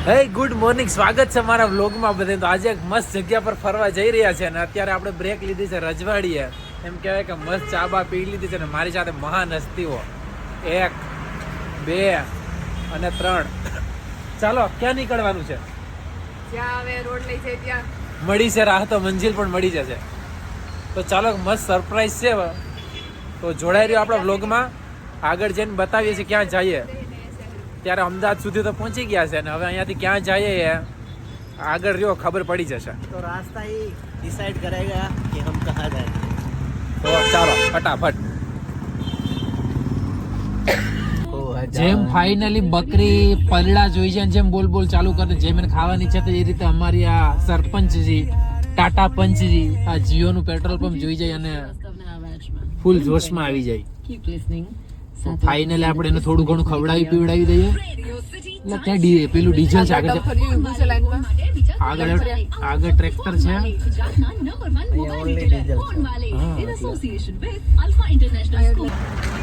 હે good morning, સ્વાગત છે મારા વ્લોગમાં બધે. તો આજે એક મસ્ત જગ્યા પર ફરવા જઈ રહ્યા છે અને અત્યારે આપણે બ્રેક લીધી છે રજવાડીએ. એમ કહેવાય કે મસ્ત ચા બા પી લીધી છે ને મારી સાથે મહાન હસ્તીઓ 1, 2 અને 3. ચાલો, ક્યાં નીકળવાનું છે? જ્યાં હવે રોડ લઈ જાય ત્યાં મળી છે રાહ, તો મંજિલ પણ મળી જશે. તો ચાલો, મસ્ત સરપ્રાઈઝ છે. તો જોડાઈ રહ્યો આપણા વ્લોગમાં. આગળ જઈને બતાવીએ છીએ ક્યાં જઈએ. ત્યારે અમદાવાદ સુધી તો પહોંચી ગયા છે અને હવે અહીંયાથી ક્યાં જઈએ આગળ રહ્યો ખબર પડી જશે. तो रास्ता ही डिसाइड करेगा कि हम कहाँ जाए. તો ચાલો ફટાફટ. જેમ ફાઇનલી બકરી પલડા જોઈ છે, જેમ બોલ બોલ ચાલુ કરે, જેમ એને ખાવાની છે, તો એ રીતે અમારી આ સરપંચજી ટાટા પંચજી આ જીઓનું પેટ્રોલ પંપ જોઈ જાય અને ફૂલ જોશમાં આવી જાય. ફાઇનલી આપણે એને થોડું ઘણું ખવડાવી પીવડાવી દઈએ. એટલે ત્યાં પેલું ડીઝલ છે, આગળ આગળ ટ્રેક્ટર છે.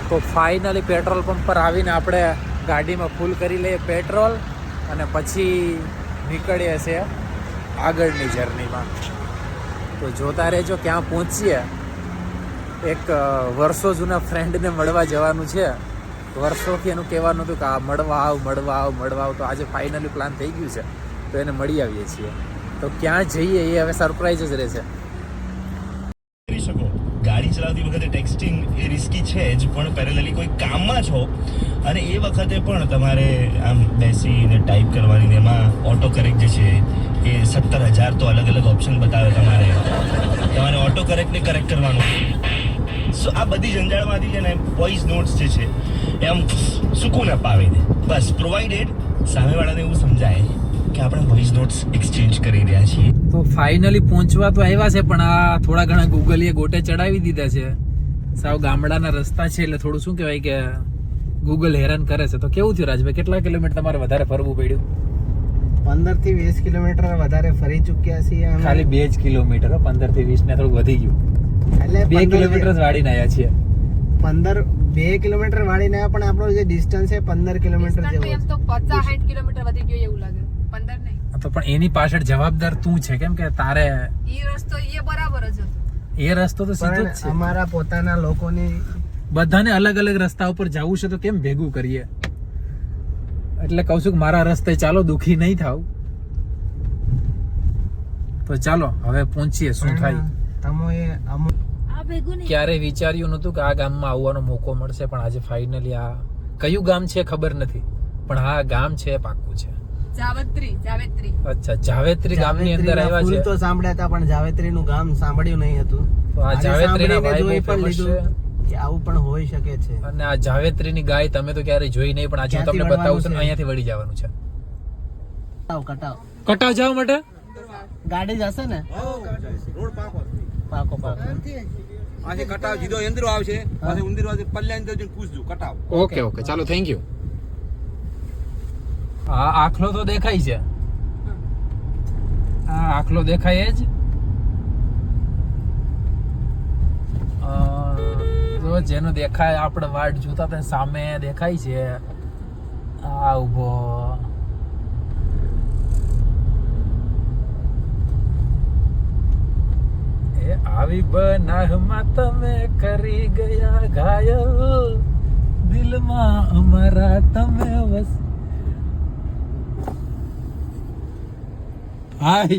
તો ફાઇનલી પેટ્રોલ પંપ પર આવીને આપણે ગાડીમાં ફૂલ કરી લઈએ પેટ્રોલ અને પછી નીકળીએ છીએ આગળની જર્નીમાં. તો જોતા રહેજો ક્યાં પહોંચીએ. એક વર્ષો જૂના ફ્રેન્ડને મળવા જવાનું છે. વર્ષોથી એનું કહેવાનું હતું કે આ મળવા આવ. તો આજે ફાઇનલી પ્લાન થઈ ગયું છે, તો એને મળી આવીએ છીએ. તો ક્યાં જઈએ એ હવે સરપ્રાઈઝ જ રહેશે. ગાડી ચલાવતી વખતે ટેક્સ્ટિંગ એ રિસ્કી છે જ, પણ પેરેલલી કોઈ કામમાં છો અને એ વખતે પણ તમારે આમ બેસીને ટાઈપ કરવાની, એમાં ઓટો કરેક્ટ જે છે એ 17,000 તો અલગ અલગ ઓપ્શન બતાવે. તમારે ઓટો કરેક્ટને કરેક્ટ કરવાનું. સો આ બધી જંજાળમાંથી છે ને વોઇસ નોટ્સ જે છે એ આમ સુકૂન અપાવી દે. બસ પ્રોવાઇડેડ સામેવાળાને એવું સમજાય કે આપણે વોઇસ નોટ્સ એક્સચેન્જ કરી રહ્યા છીએ. તો ફાઇનલી પહોંચવા તો આવ્યા છે, પણ આ થોડા ઘણા ગૂગલીએ ગોટે ચડાવી દીધા છે. સાવ ગામડાના રસ્તા છે એટલે થોડું શું કહેવાય કે ગૂગલ હેરાન કરે છે. તો કેવું થયું રાજભાઈ, કેટલા કિલોમીટર તમારે વધારે ફરવું પડ્યું? 15 થી 20 કિલોમીટર વધારે ફરી ચૂક્યા છીએ અમે. ખાલી 2 જ કિલોમીટર, 15 થી 20 ને થોડું વધી ગયું. એટલે 2 કિલોમીટર જ વાળીને આવ્યા છીએ. 2 કિલોમીટર વાળીને આવ્યા, પણ આપણો જે ડિસ્ટન્સ છે 15 કિલોમીટર જેવો એમ તો 50-60 કિલોમીટર વધી ગયો એવું લાગે. 15 નહીં. તો પણ એની પાછળ જવાબદાર તું છે, કેમ કે તારે ઈ રસ્તો એ બરાબર જ હતો. એ રસ્તો તો સીધો જ પણ છે. અમારા પોતાના લોકોની બધાને અલગ અલગ રસ્તા ઉપર જવું છે, તો કેમ ભેગું કરીએ? એટલે કહું છું કે મારા રસ્તે ચાલો, દુખી નહીં થાવ. તો ચાલો હવે પહોંચીએ. શું થાય ક્યારે વિચાર્યું નતું કે આ ગામમાં આવવાનો મોકો મળશે, પણ આજે ફાઇનલી આ કયું ગામ છે ખબર નથી, પણ હા ગામ છે પાક્કું છે. જાવેત્રી. અચ્છા, જાવેત્રી ગામની અંદર આવ્યા છે. તો સાંભળ્યા હતા, પણ જાવેત્રી નું ગામ સાંભળ્યું નહીં હતું. તો આ જાવેત્રીના ભાઈ બહુ ફેમસ છે કે આવું પણ હોઈ શકે છે. અને આ જાવેત્રીની ગાય તમે તો ક્યારે જોઈ નહીં, પણ આજે હું તમને બતાવું છું. અહીંયાથી વળી જવાનું છે. કટાવ જવા માટે ગાડી જશે ને? પાકો આજે કટાવ જીધો અંદરો આવશે, પછી ઉંદરો આવશે, પલ્લે અંદર જઈને પૂછજો કટાવ. ઓકે ચાલો, થેન્ક યુ. હા, આખલો તો દેખાય છે. હા, આખલો દેખાય જ. તો જેનો દેખાય આપણે વાટ જોતા હતા સામે દેખાય છે. આ ઉભો એ આવી બનાહમાં તમે કરી ગયા ઘાયલ, દિલમાં અમારા તમે વસ. હાય,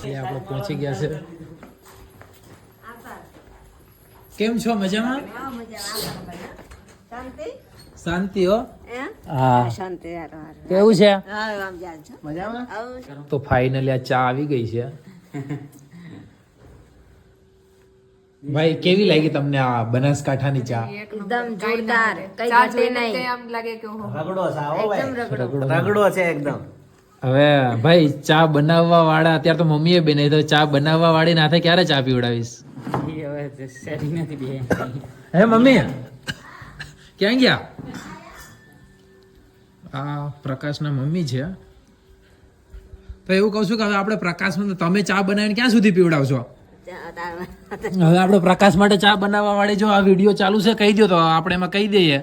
એ આપણે પહોંચી ગયા છે. કેમ છો? મજામાં? શાંતિ હો. હા, કેવું છે? તો ફાઇનલી આ ચા આવી ગઈ છે. ભાઈ, કેવી લાગી તમને આ બનાસકાંઠાની ચા? એકદમ જોરદાર. કઈ ચા ઘટે જોઈને નહીં. તે આમ લાગે કે ઓહો. રગડો છે, આવો ભાઈ. રગડો. રગડો છે એકદમ. હવે ભાઈ, ચા બનાવવા વાળા અત્યારે તો મમ્મીએ બનાવી, તો ચા બનાવવા વાળી નાથે ક્યારે ચા પીવડાવીશ? હે મમ્મી, ક્યાં ગયા? આ પ્રકાશના મમ્મી છે. તો એવું કહું છું કે હવે આપણે પ્રકાશમાં તમે ચા બનાવીને ક્યાં સુધી પીવડાવશો? હવે આપણે પ્રકાશ માટે ચા બનાવવા વાળી જો આ વિડીયો ચાલુ છે કહી દો તો આપણે એમાં કહી દઈએ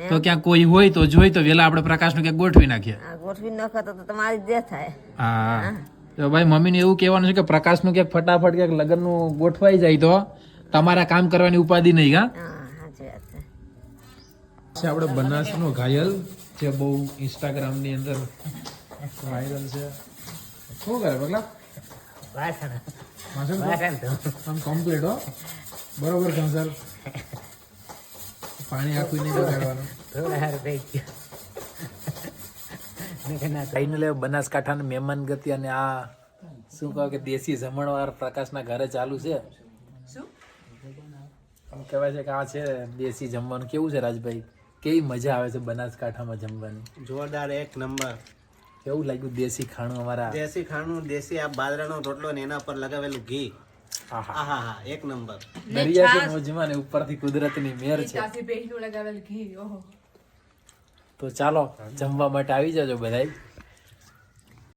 તો ક્યાંક કોઈ હોય તો જોઈ તો વેલા આપણે પ્રકાશનું ક્યાંક ગોઠવી નાખીએ. આ ગોઠવી નાખો તો તમારી જે થાય. હા તો ભાઈ મમ્મીને એવું કહેવાનું છે કે પ્રકાશનું ક્યાંક ફટાફટ ક્યાંક લગ્નનું ગોઠવાઈ જાય તો તમારા કામ કરવાની ઉપાધિ નહીં. હા હા સાચી વાત છે. છે આપણે બનાસનો ઘાયલ જે બહુ ઇન્સ્ટાગ્રામની અંદર વાયરલ છે. શું કરે પગલા આમ કમ્પ્લીટ હો બરોબર કંસલ પાણી આખું નહીં બગાડવાનું. ફાઇનલ બનાસકાંઠાના મહેમાન ગતિ અને આ શું કહો કે દેશી જમણવાર પ્રકાશના ઘરે ચાલુ છે. શું આમ કહેવાય છે કે આ છે દેશી જમવાનું. કેવું છે રાજભાઈ, કેવી મજા આવે છે બનાસકાંઠામાં જમવાની? જોરદાર એક નંબર. કેવું લાગ્યું દેશી ખાણું અમારા? દેશી ખાણું, દેશી આ બાજરાનો રોટલો ને એના પર લગાવેલું ઘી. આહા આહા એક નંબર. દરિયા છે મોજમાં ને ઉપરથી કુદરતની મેર છે. તાસી ભેજનું લગાવેલ ઘી ઓહો. તો ચાલો જમવા માટે આવી જજો બધાય.